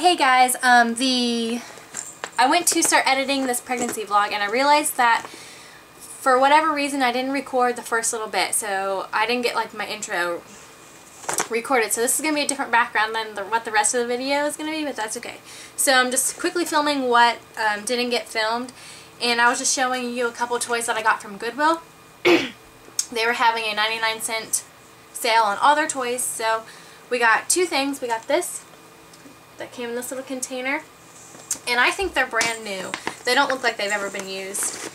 Hey guys, I went to start editing this pregnancy vlog and I realized that for whatever reason I didn't record the first little bit, so I didn't get like my intro recorded. So this is going to be a different background than what the rest of the video is going to be, but that's okay. So I'm just quickly filming what didn't get filmed, and I was just showing you a couple toys that I got from Goodwill. They were having a 99-cent sale on all their toys, so we got two things. We got this that came in this little container, and I think they're brand new. They don't look like they've ever been used.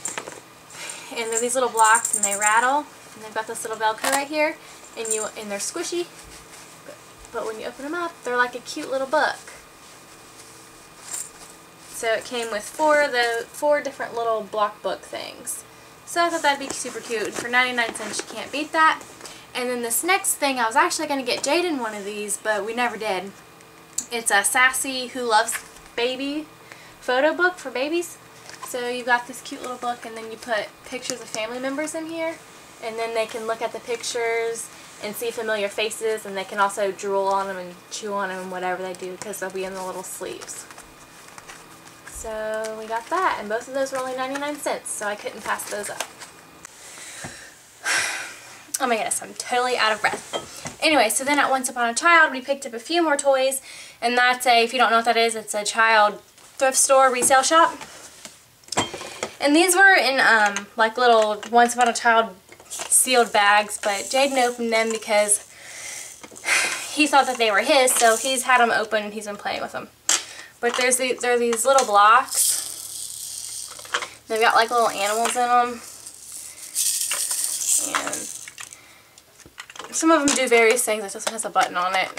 And they're these little blocks, and they rattle, and they've got this little Velcro right here, and they're squishy, but when you open them up, they're like a cute little book. So it came with four different little block book things. So I thought that'd be super cute. For 99 cents, you can't beat that. And then this next thing, I was actually going to get Jaden one of these, but we never did. It's a Sassy Who Loves Baby photo book for babies. So you've got this cute little book, and then you put pictures of family members in here, and then they can look at the pictures and see familiar faces, and they can also drool on them and chew on them and whatever they do, because they'll be in the little sleeves. So we got that, and both of those were only 99 cents, so I couldn't pass those up. Oh my goodness, I'm totally out of breath. Anyway, so then at Once Upon a Child, we picked up a few more toys, and that's if you don't know what that is, it's a child thrift store resale shop. And these were in like little Once Upon a Child sealed bags, but Jaden opened them because he thought that they were his, so he's had them open and he's been playing with them. But there are these little blocks. They've got like little animals in them. And some of them do various things. It just has a button on it.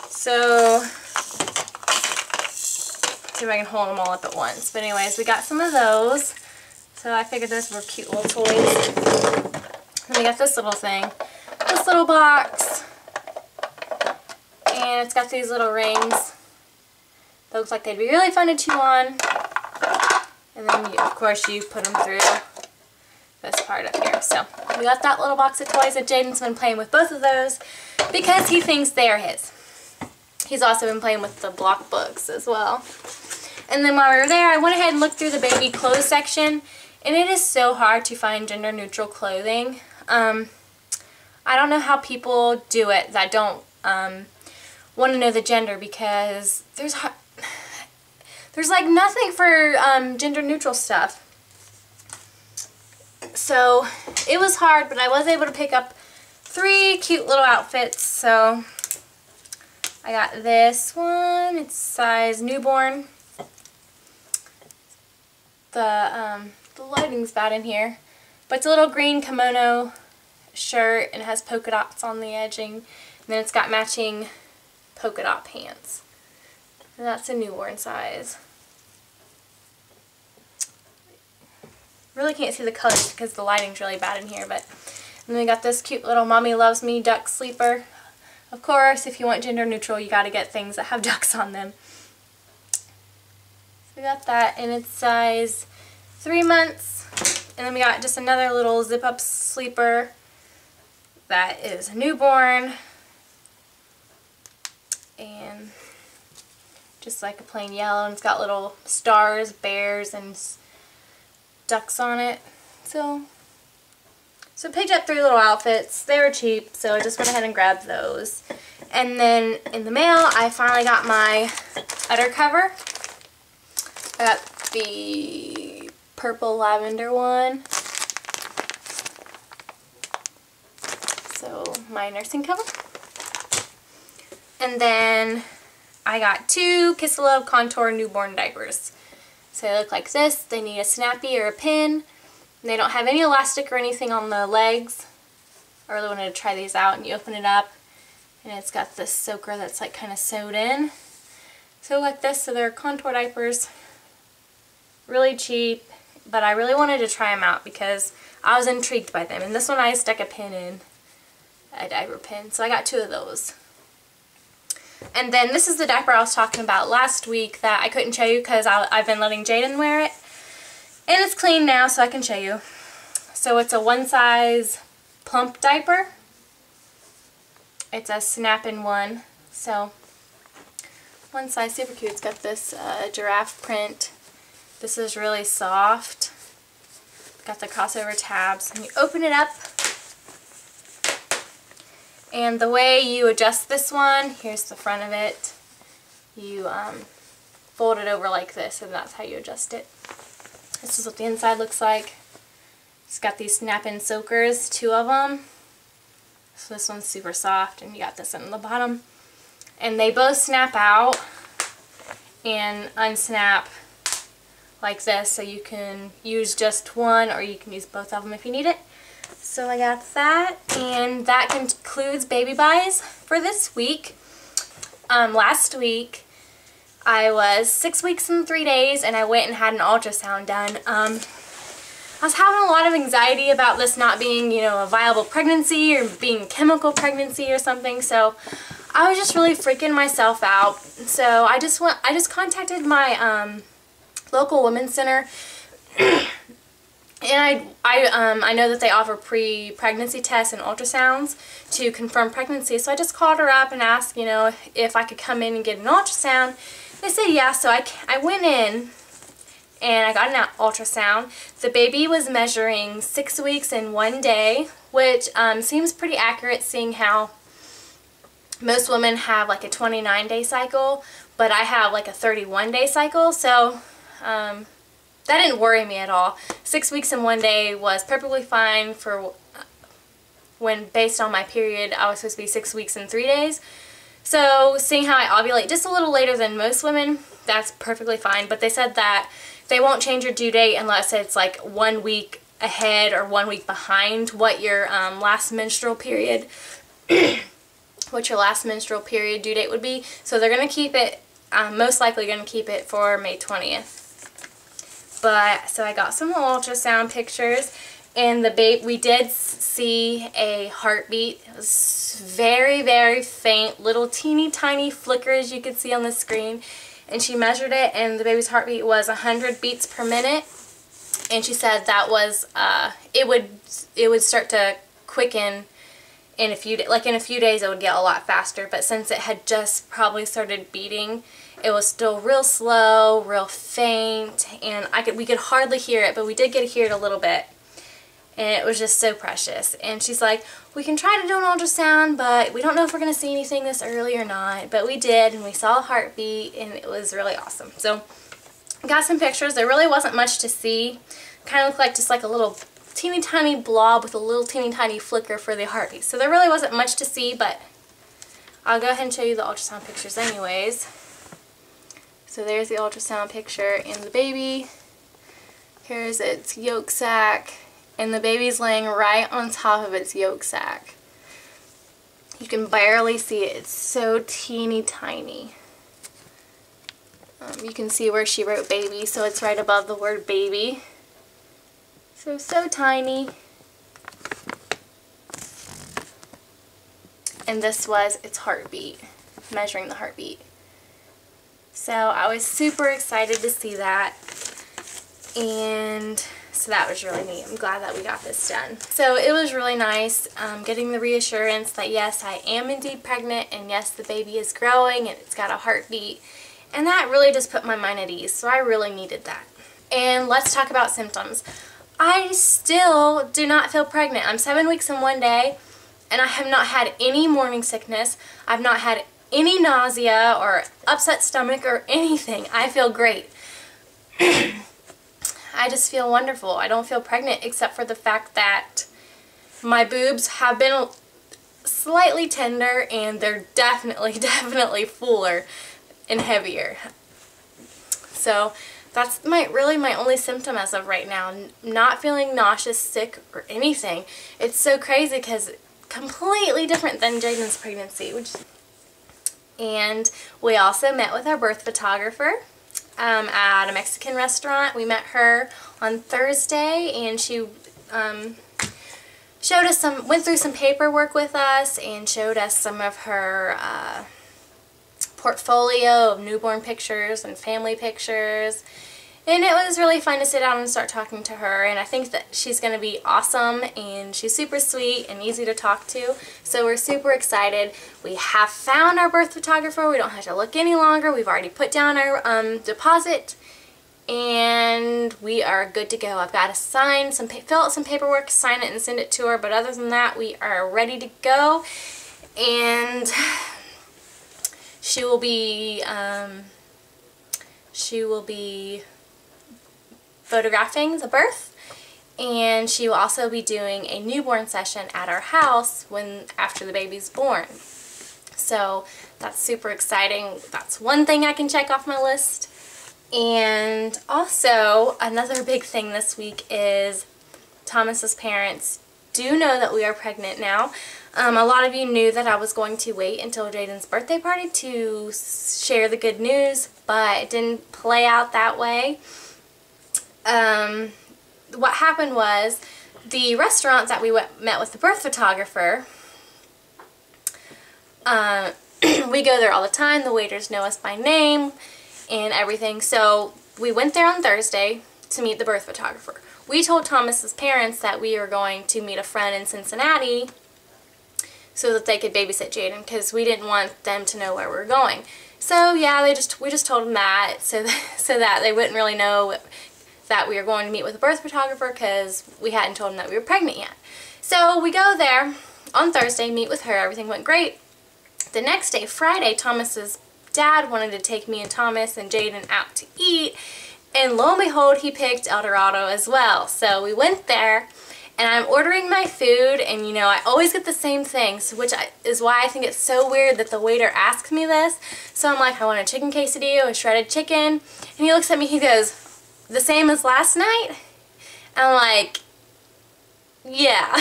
So, see if I can hold them all up at once. But anyways, we got some of those. So I figured those were cute little toys. And we got this little thing. This little box. And it's got these little rings. That looks like they'd be really fun to chew on. And then, of course, you put them through this part up here. So we got that little box of toys, and Jaden's been playing with both of those because he thinks they are his. He's also been playing with the block books as well. And then while we were there, I went ahead and looked through the baby clothes section, and it is so hard to find gender neutral clothing. I don't know how people do it that don't want to know the gender, because there's like nothing for gender neutral stuff. So it was hard, but I was able to pick up 3 cute little outfits. So I got this one. It's size newborn. The lighting's bad in here, but it's a little green kimono shirt, and it has polka dots on the edging, and then it's got matching polka dot pants, and that's a newborn size. Really can't see the colors because the lighting's really bad in here, but and then we got this cute little Mommy Loves Me duck sleeper. Of course, if you want gender neutral, you got to get things that have ducks on them. So we got that, and it's size 3 months. And then we got just another little zip up sleeper that is newborn, and just like a plain yellow, and it's got little stars, bears, and ducks on it. So picked up 3 little outfits. They were cheap, so I just went ahead and grabbed those. And then in the mail, I finally got my udder cover. I got the purple lavender one. So my nursing cover. And then I got 2 Kiss Love Contour newborn diapers. So they look like this. They need a snappy or a pin. And they don't have any elastic or anything on the legs. I really wanted to try these out, and you open it up, and it's got this soaker that's like kind of sewed in. So like this, so they're contour diapers. Really cheap, but I really wanted to try them out because I was intrigued by them. And this one I stuck a pin in, a diaper pin. So I got 2 of those. And then this is the diaper I was talking about last week that I couldn't show you because I've been letting Jaden wear it. And it's clean now, so I can show you. So it's a one size plump diaper. It's a snap-in one. So one size, super cute. It's got this giraffe print. This is really soft. Got the crossover tabs, and you open it up, and the way you adjust this one, here's the front of it. You fold it over like this, and that's how you adjust it. This is what the inside looks like. It's got these snap-in soakers, 2 of them. So this one's super soft, and you got this one on the bottom. And they both snap out and unsnap like this, so you can use just one or you can use both of them if you need it. So I got that, and that concludes baby buys for this week. Last week I was 6 weeks and 3 days, and I went and had an ultrasound done. I was having a lot of anxiety about this not being, you know, a viable pregnancy or being chemical pregnancy or something, so I was just really freaking myself out. So I just contacted my local women's center, and I know that they offer pre-pregnancy tests and ultrasounds to confirm pregnancy. So I just called her up and asked, you know, if I could come in and get an ultrasound. They said yeah, so I went in and I got an ultrasound. The baby was measuring 6 weeks and 1 day, which seems pretty accurate, seeing how most women have like a 29-day cycle, but I have like a 31-day cycle, so that didn't worry me at all. 6 weeks and 1 day was perfectly fine for when, based on my period, I was supposed to be 6 weeks and 3 days. So seeing how I ovulate just a little later than most women, that's perfectly fine. But they said that they won't change your due date unless it's like 1 week ahead or 1 week behind what your last menstrual period what your last menstrual period due date would be. So they're going to keep it, most likely going to keep it for May 20th. But, so I got some ultrasound pictures, and we did see a heartbeat. It was very, very faint, little teeny tiny flickers you could see on the screen. And she measured it, and the baby's heartbeat was 100 beats per minute. And she said that was, it would start to quicken in a few days. It would get a lot faster, but since it had just probably started beating, it was still real slow, real faint, and we could hardly hear it, but we did get to hear it a little bit, and it was just so precious. And she's like, we can try to do an ultrasound, but we don't know if we're going to see anything this early or not. But we did, and we saw a heartbeat, and it was really awesome. So I got some pictures. There really wasn't much to see. Kind of looked like just like a little teeny tiny blob with a little teeny tiny flicker for the heartbeat. So there really wasn't much to see, but I'll go ahead and show you the ultrasound pictures anyways. So there's the ultrasound picture, and the baby, here's its yolk sac, and the baby's laying right on top of its yolk sac. You can barely see it. It's so teeny tiny. You can see where she wrote baby, so it's right above the word baby. So tiny. And this was its heartbeat, measuring the heartbeat. So I was super excited to see that, and so that was really neat. I'm glad that we got this done. So it was really nice getting the reassurance that yes, I am indeed pregnant, and yes, the baby is growing and it's got a heartbeat, and that really just put my mind at ease. So I really needed that. And let's talk about symptoms. I still do not feel pregnant. I'm 7 weeks and 1 day, and I have not had any morning sickness. I've not had any nausea or upset stomach or anything. I feel great. I just feel wonderful. I don't feel pregnant, except for the fact that my boobs have been slightly tender, and they're definitely fuller and heavier. So that's really my only symptom as of right now. Not feeling nauseous, sick, or anything. It's so crazy because completely different than Jaden's pregnancy. And we also met with our birth photographer at a Mexican restaurant. We met her on Thursday, and she showed us went through some paperwork with us and showed us some of her portfolio of newborn pictures and family pictures. And it was really fun to sit down and start talking to her, and I think that she's going to be awesome, and she's super sweet and easy to talk to, so we're super excited. We have found our birth photographer. We don't have to look any longer. We've already put down our deposit, and we are good to go. I've got to sign some, fill out some paperwork, sign it, and send it to her, but other than that, we are ready to go, and she will be photographing the birth, and she will also be doing a newborn session at our house after the baby's born. So that's super exciting. That's one thing I can check off my list. And also another big thing this week is Thomas's parents do know that we are pregnant now. A lot of you knew that I was going to wait until Jaden's birthday party to share the good news, but it didn't play out that way. What happened was the restaurant that we met with the birth photographer, we go there all the time. The waiters know us by name and everything. So we went there on Thursday to meet the birth photographer. We told Thomas's parents that we were going to meet a friend in Cincinnati so that they could babysit Jaden, because we didn't want them to know where we were going. So yeah, we just told them that so that they wouldn't really know that we were going to meet with a birth photographer, because we hadn't told them that we were pregnant yet. So we go there on Thursday, meet with her, everything went great. The next day, Friday, Thomas's dad wanted to take me and Thomas and Jaden out to eat, and lo and behold, he picked El Dorado as well. So we went there, and I'm ordering my food, and you know, I always get the same things, which is why I think it's so weird that the waiter asks me this. So I'm like, I want a chicken quesadilla with shredded chicken, and he looks at me, he goes, the same as last night? And I'm like, yeah.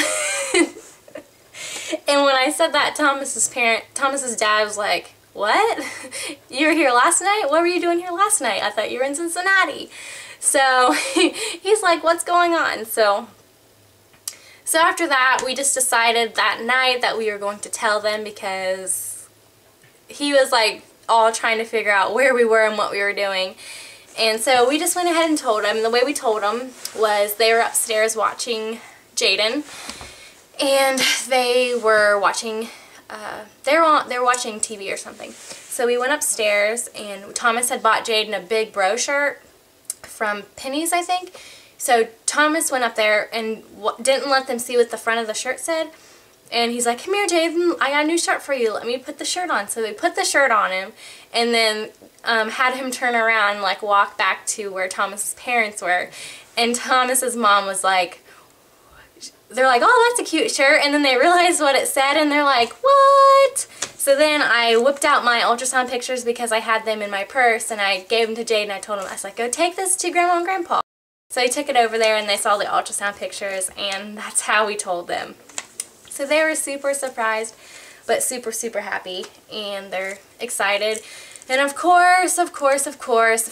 And when I said that, Thomas's dad was like, what? You were here last night? What were you doing here last night? I thought you were in Cincinnati. So he's like, what's going on? So after that, we just decided that night that we were going to tell them, because he was like all trying to figure out where we were and what we were doing. And so we just went ahead and told him. The way we told him was they were upstairs watching Jaden, and they were watching they were watching TV or something. So we went upstairs, and Thomas had bought Jaden a big bro shirt from Penny's, I think. So Thomas went up there and didn't let them see what the front of the shirt said. And he's like, come here, Jaden, I got a new shirt for you. Let me put the shirt on. So they put the shirt on him, and then had him turn around and like walk back to where Thomas's parents were. And Thomas's mom was like, they're like, oh, that's a cute shirt. And then they realized what it said, and they're like, what? So then I whipped out my ultrasound pictures, because I had them in my purse, and I gave them to Jaden. I told him, I was like, go take this to Grandma and Grandpa. So he took it over there, and they saw the ultrasound pictures, and that's how we told them. So they were super surprised, but super, super happy, and they're excited. And of course, the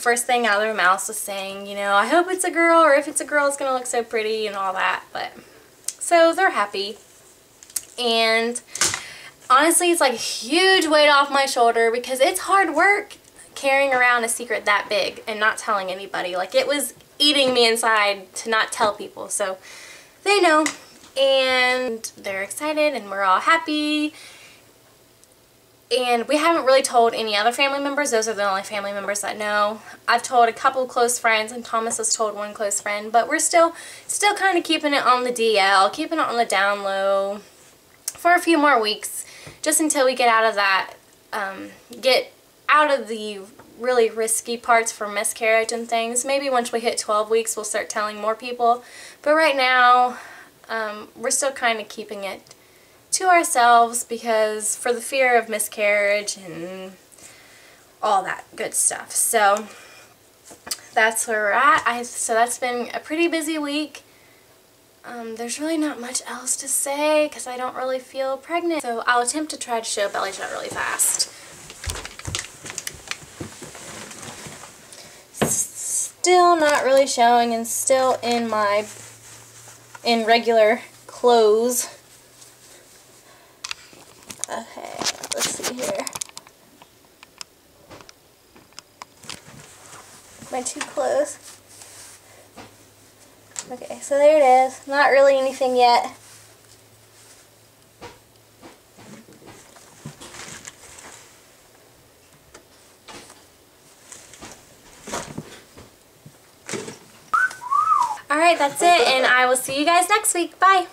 first thing out of their mouths was saying, you know, I hope it's a girl, or if it's a girl, it's going to look so pretty and all that. But so they're happy. And honestly, it's like a huge weight off my shoulder, because it's hard work carrying around a secret that big and not telling anybody. Like, it was eating me inside to not tell people. So they know, and they're excited, and we're all happy. And we haven't really told any other family members. Those are the only family members that know. I've told a couple close friends, and Thomas has told one close friend, but we're still kind of keeping it on the DL, keeping it on the down low for a few more weeks, just until we get out of that, get out of the really risky parts for miscarriage and things. Maybe once we hit 12 weeks, we'll start telling more people. But right now, we're still kind of keeping it to ourselves, because for the fear of miscarriage and all that good stuff. So that's where we're at. So that's been a pretty busy week. There's really not much else to say, because I don't really feel pregnant. So I'll attempt to try to show belly shot really fast. Still not really showing, and still in regular clothes. Okay, let's see here. Am I too close? Okay, so there it is. Not really anything yet. Alright, that's it, and I will see you guys next week. Bye!